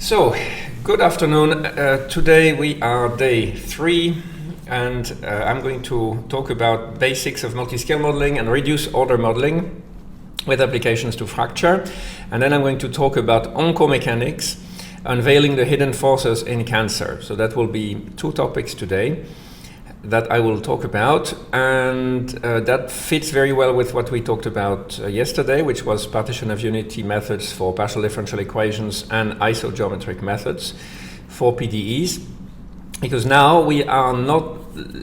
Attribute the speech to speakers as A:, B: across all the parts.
A: So, good afternoon. Today we are day 3 and I'm going to talk about basics of multiscale modeling and reduced order modeling with applications to fracture. And then I'm going to talk about oncomechanics, unveiling the hidden forces in cancer. So that will be 2 topics today that I will talk about, and that fits very well with what we talked about yesterday, which was partition of unity methods for partial differential equations and isogeometric methods for PDEs, because now we are not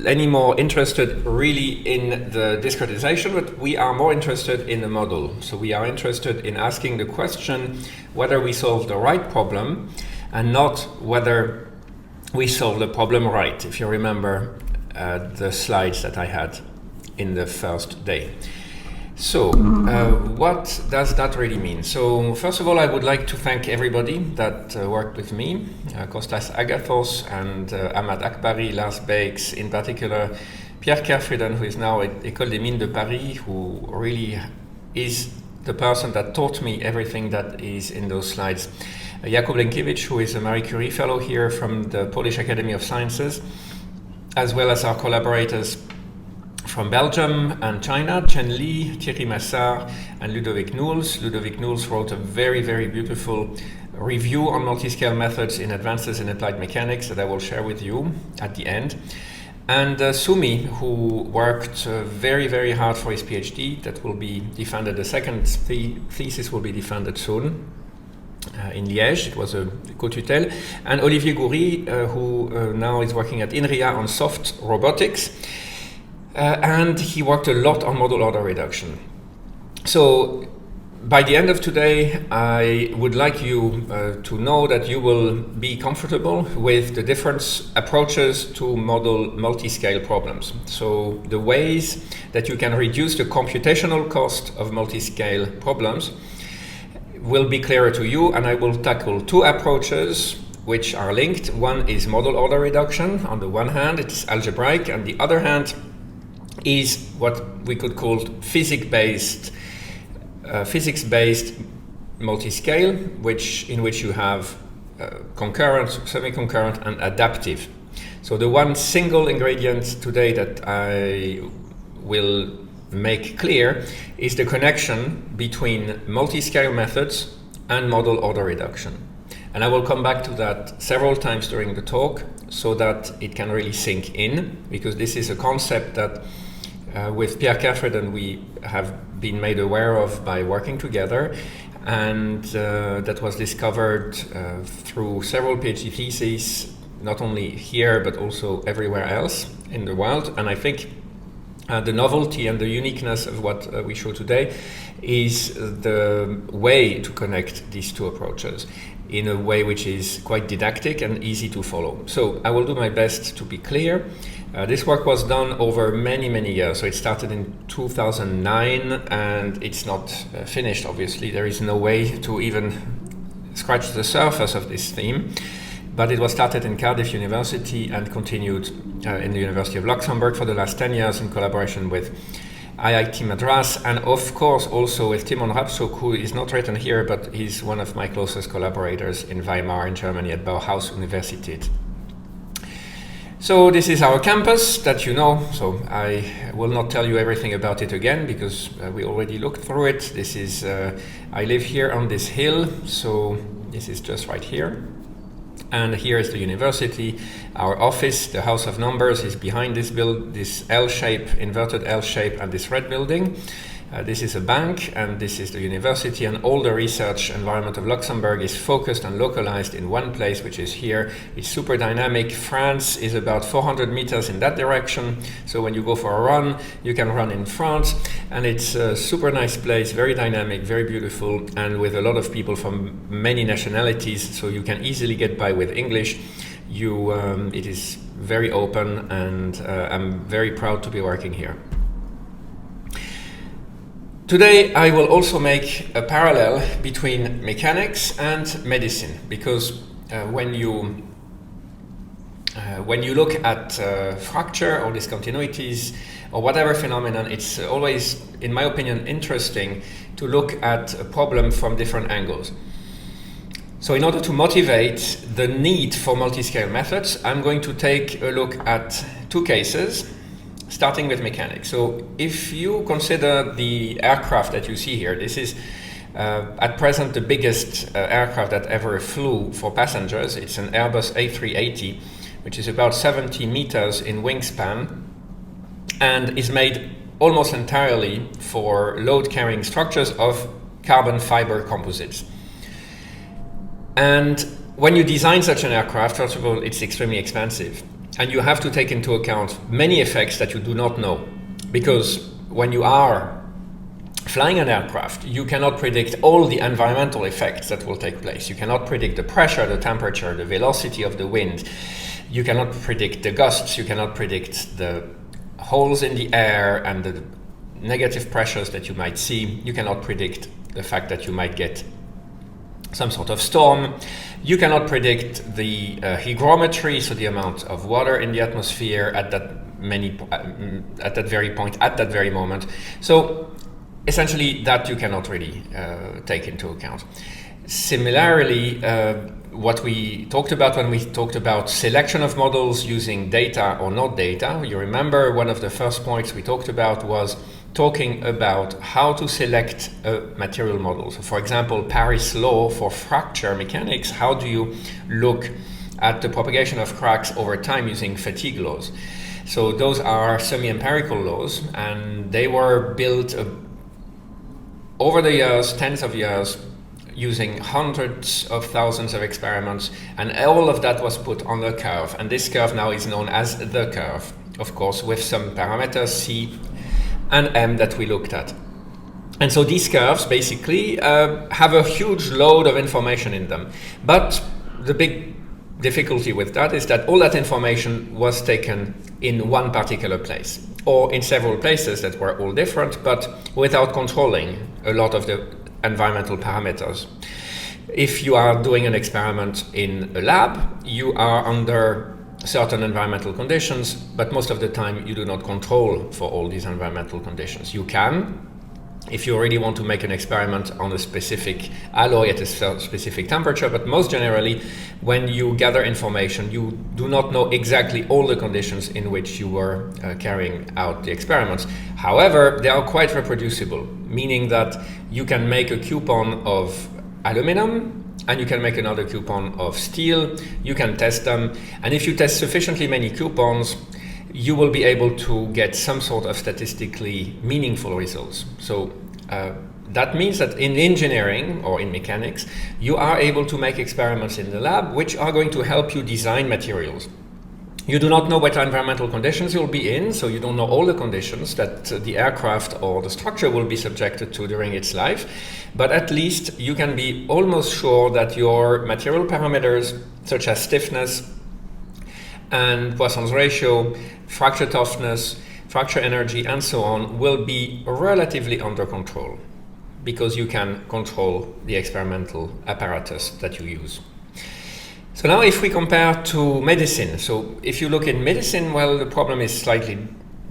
A: anymore interested really in the discretization, but we are more interested in the model. So we are interested in asking the question whether we solve the right problem and not whether we solve the problem right, if you remember the slides that I had in the first day. So what does that really mean? So first of all, I would like to thank everybody that worked with me, Kostas Agathos and Ahmad Akbari, Lars Bakes, in particular Pierre Kerfriden, who is now at École des Mines de Paris, who really is the person that taught me everything that is in those slides. Jakub Lenkiewicz, who is a Marie Curie Fellow here from the Polish Academy of Sciences, as well as our collaborators from Belgium and China, Chen Li, Thierry Massard, and Ludovic Noels. Ludovic Noels wrote a very, very beautiful review on multiscale methods in Advances in Applied Mechanics that I will share with you at the end. And Sumi, who worked very, very hard for his PhD, that will be defended, the second thesis will be defended soon. In Liège, it was a co-tutelle, and Olivier Goury, who now is working at INRIA on soft robotics, and he worked a lot on model order reduction. So by the end of today, I would like you to know that you will be comfortable with the different approaches to model multiscale problems. So the ways that you can reduce the computational cost of multiscale problems will be clearer to you, and I will tackle 2 approaches which are linked. One is model order reduction. On the one hand, it's algebraic, and the other hand is what we could call physics-based multiscale, in which you have concurrent, semi-concurrent, and adaptive. So the one single ingredient today that I will make clear is the connection between multiscale methods and model order reduction. And I will come back to that several times during the talk so that it can really sink in, because this is a concept that with Pierre Kerfriden we have been made aware of by working together, and that was discovered through several PhD theses, not only here but also everywhere else in the world. And I think the novelty and the uniqueness of what we show today is the way to connect these 2 approaches in a way which is quite didactic and easy to follow. So I will do my best to be clear. This work was done over many, many years. So it started in 2009 and it's not finished, obviously. There is no way to even scratch the surface of this theme. But it was started in Cardiff University and continued in the University of Luxembourg for the last 10 years in collaboration with IIT Madras, and of course also with Timon Rapsuk, who is not written here, but he's one of my closest collaborators in Weimar in Germany at Bauhaus Universität. So this is our campus that you know, so I will not tell you everything about it again because we already looked through it. This is, I live here on this hill, so this is just right here. And here is the university. Our office, the House of Numbers, is behind this L-shape, inverted L-shape, and this red building. This is a bank, and this is the university, and all the research environment of Luxembourg is focused and localized in one place, which is here. It's super dynamic. France is about 400 meters in that direction, so when you go for a run, you can run in France, and it's a super nice place, very dynamic, very beautiful, and with a lot of people from many nationalities, so you can easily get by with English. It is very open, and I'm very proud to be working here. Today I will also make a parallel between mechanics and medicine, because when you look at fracture or discontinuities or whatever phenomenon, it's always, in my opinion, interesting to look at a problem from different angles. So in order to motivate the need for multiscale methods, I'm going to take a look at two cases, starting with mechanics. So if you consider the aircraft that you see here, this is at present the biggest aircraft that ever flew for passengers. It's an Airbus A380, which is about 70 meters in wingspan and is made almost entirely for load-carrying structures of carbon fiber composites. And when you design such an aircraft, first of all, it's extremely expensive. And you have to take into account many effects that you do not know. Because when you are flying an aircraft, you cannot predict all the environmental effects that will take place. You cannot predict the pressure, the temperature, the velocity of the wind. You cannot predict the gusts. You cannot predict the holes in the air and the negative pressures that you might see. You cannot predict the fact that you might get some sort of storm. You cannot predict the hygrometry, so the amount of water in the atmosphere at that very point, at that very moment. So essentially that you cannot really take into account. Similarly, what we talked about when we talked about selection of models using data or not data, you remember one of the first points we talked about was talking about how to select a material model. So for example, Paris law for fracture mechanics, how do you look at the propagation of cracks over time using fatigue laws? So those are semi-empirical laws, and they were built over the years, tens of years, using hundreds of thousands of experiments, and all of that was put on a curve. And this curve now is known as the curve, of course, with some parameters C and M that we looked at. And so these curves basically have a huge load of information in them. But the big difficulty with that is that all that information was taken in one particular place, or in several places that were all different, but without controlling a lot of the environmental parameters. If you are doing an experiment in a lab, you are under certain environmental conditions, but most of the time you do not control for all these environmental conditions. You can, if you really want to make an experiment on a specific alloy at a specific temperature, but most generally, when you gather information, you do not know exactly all the conditions in which you were carrying out the experiments. However, they are quite reproducible, meaning that you can make a coupon of aluminum and you can make another coupon of steel. You can test them, and if you test sufficiently many coupons, you will be able to get some sort of statistically meaningful results. So that means that in engineering or in mechanics, you are able to make experiments in the lab which are going to help you design materials. You do not know what environmental conditions you'll be in, so you don't know all the conditions that the aircraft or the structure will be subjected to during its life, but at least you can be almost sure that your material parameters, such as stiffness and Poisson's ratio, fracture toughness, fracture energy, and so on, will be relatively under control, because you can control the experimental apparatus that you use. So now if we compare to medicine, so if you look in medicine, well, the problem is slightly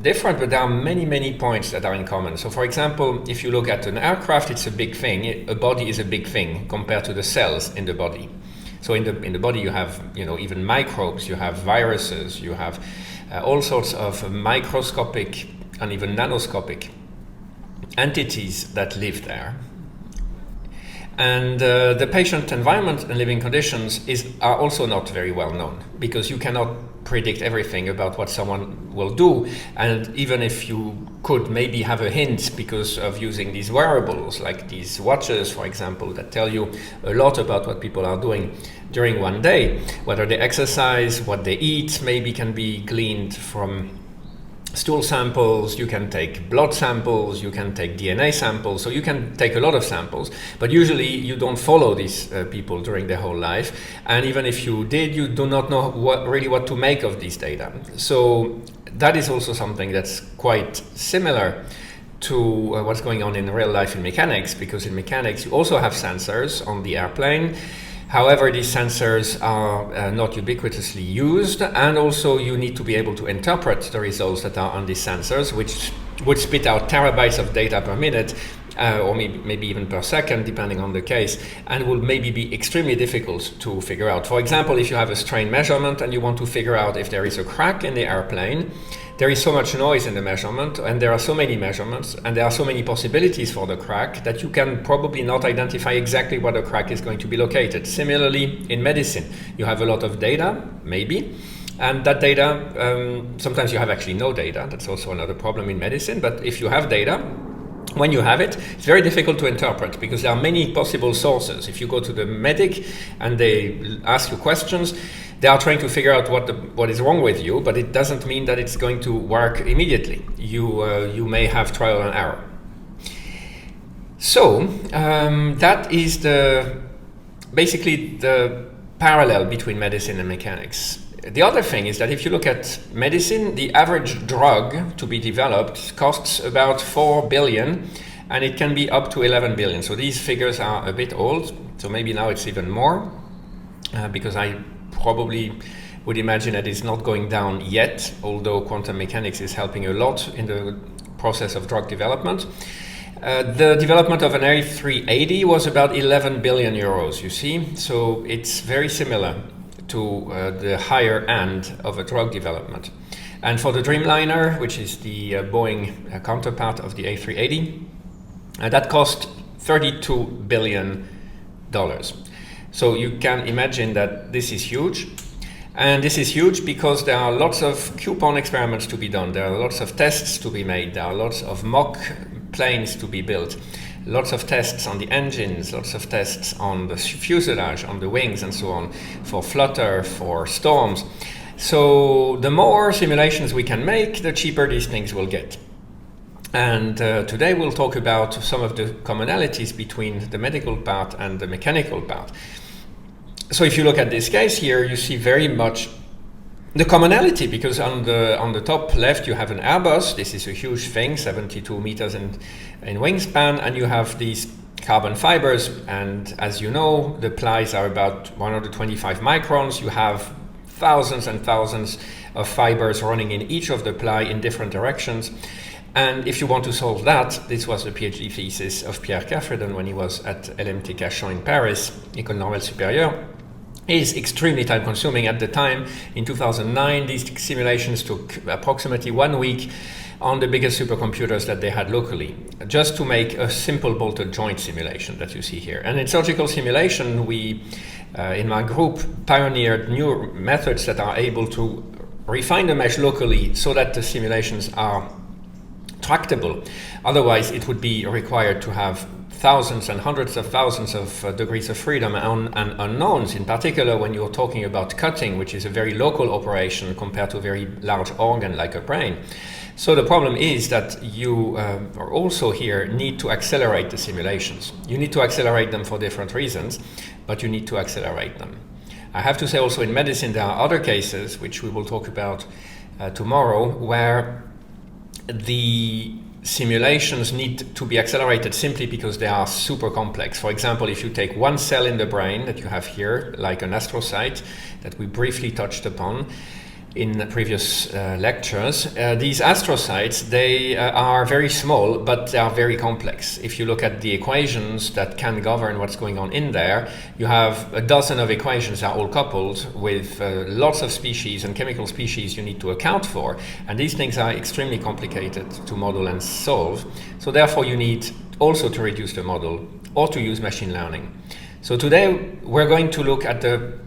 A: different, but there are many, many points that are in common. So for example, if you look at an aircraft, it's a big thing. A body is a big thing compared to the cells in the body. So in the body you have, even microbes, you have viruses, you have all sorts of microscopic and even nanoscopic entities that live there. And the patient environment and living conditions are also not very well known, because you cannot predict everything about what someone will do. And even if you could maybe have a hint because of using these wearables, like these watches, for example, that tell you a lot about what people are doing during one day, whether they exercise, what they eat, maybe can be gleaned from stool samples, you can take blood samples, you can take DNA samples, so you can take a lot of samples, but usually you don't follow these people during their whole life, and even if you did, you do not know what to make of these data. So that is also something that's quite similar to what's going on in real life in mechanics, because in mechanics you also have sensors on the airplane. However, these sensors are not ubiquitously used, and also you need to be able to interpret the results that are on these sensors, which would spit out terabytes of data per minute, or maybe even per second, depending on the case, and will maybe be extremely difficult to figure out. For example, if you have a strain measurement and you want to figure out if there is a crack in the airplane, there is so much noise in the measurement, and there are so many measurements, and there are so many possibilities for the crack that you can probably not identify exactly where the crack is going to be located. Similarly, in medicine, you have a lot of data, maybe, and that data, sometimes you have actually no data. That's also another problem in medicine, but if you have data, when you have it, it's very difficult to interpret because there are many possible sources. If you go to the medic and they ask you questions, they are trying to figure out what is wrong with you, but it doesn't mean that it's going to work immediately. You may have trial and error. So that is basically the parallel between medicine and mechanics. The other thing is that if you look at medicine, the average drug to be developed costs about 4 billion, and it can be up to 11 billion. So these figures are a bit old, so maybe now it's even more, because I probably would imagine that it's not going down yet, although quantum mechanics is helping a lot in the process of drug development. The development of an A380 was about 11 billion euros, you see, so it's very similar to the higher end of a drug development. And for the Dreamliner, which is the Boeing counterpart of the A380, that cost $32 billion. So you can imagine that this is huge. And this is huge because there are lots of coupon experiments to be done. There are lots of tests to be made. There are lots of mock planes to be built. Lots of tests on the engines, lots of tests on the fuselage, on the wings and so on, for flutter, for storms. So the more simulations we can make, the cheaper these things will get. And today we'll talk about some of the commonalities between the medical part and the mechanical part. So if you look at this case here, you see very much the commonality, because on the top left you have an Airbus. This is a huge thing, 72 meters in wingspan, and you have these carbon fibers, and as you know, the plies are about 125 microns. You have thousands and thousands of fibers running in each of the ply in different directions. And if you want to solve that, this was the PhD thesis of Pierre Caffredon when he was at LMT Cachan in Paris, École Normale Supérieure. Is extremely time consuming. At the time, in 2009, these simulations took approximately 1 week on the biggest supercomputers that they had locally, just to make a simple bolted joint simulation that you see here. And in surgical simulation, we, in my group, pioneered new methods that are able to refine the mesh locally so that the simulations are tractable. Otherwise, it would be required to have thousands and hundreds of thousands of degrees of freedom and unknowns, in particular when you're talking about cutting, which is a very local operation compared to a very large organ like a brain. So the problem is that you are also here need to accelerate the simulations. You need to accelerate them for different reasons, but you need to accelerate them. I have to say also in medicine there are other cases, which we will talk about tomorrow, where the simulations need to be accelerated simply because they are super complex. For example, if you take one cell in the brain that you have here, like an astrocyte that we briefly touched upon in the previous lectures, these astrocytes, they are very small, but they are very complex. If you look at the equations that can govern what's going on in there, you have a dozen of equations that are all coupled with lots of species and chemical species you need to account for. And these things are extremely complicated to model and solve. So therefore you need also to reduce the model or to use machine learning. So today we're going to look at the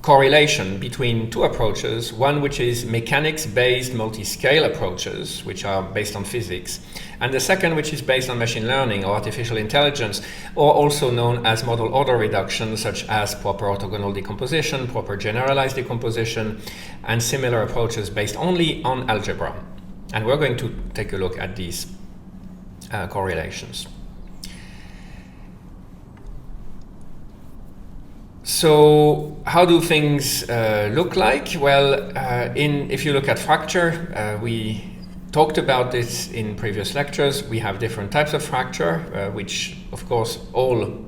A: correlation between two approaches, one which is mechanics-based multi-scale approaches, which are based on physics, and the second which is based on machine learning or artificial intelligence, or also known as model order reduction, such as proper orthogonal decomposition, proper generalized decomposition, and similar approaches based only on algebra. And we're going to take a look at these correlations. So how do things look like? Well, if you look at fracture, we talked about this in previous lectures. We have different types of fracture, which of course all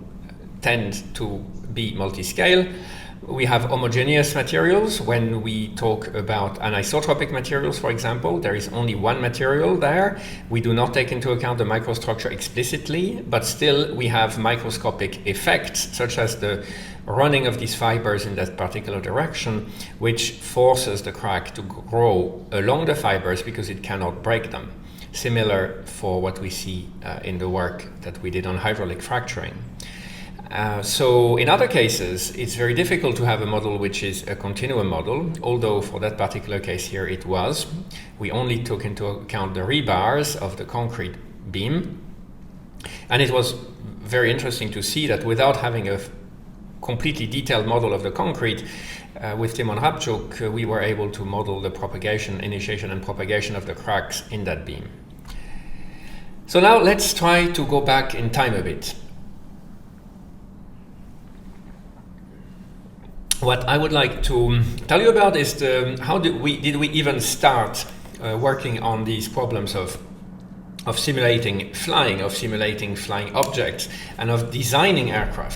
A: tend to be multiscale. We have homogeneous materials. When we talk about anisotropic materials, for example, there is only one material there. We do not take into account the microstructure explicitly, but still we have microscopic effects, such as the running of these fibers in that particular direction, which forces the crack to grow along the fibers because it cannot break them. Similar for what we see in the work that we did on hydraulic fracturing. So in other cases, it's very difficult to have a model which is a continuum model, although for that particular case here it was. We only took into account the rebars of the concrete beam. And it was very interesting to see that without having a completely detailed model of the concrete, with Timon Rabczuk, we were able to model the propagation, initiation and propagation of the cracks in that beam. So now let's try to go back in time a bit. What I would like to tell you about is how did we even start working on these problems of simulating flying objects, and of designing aircraft.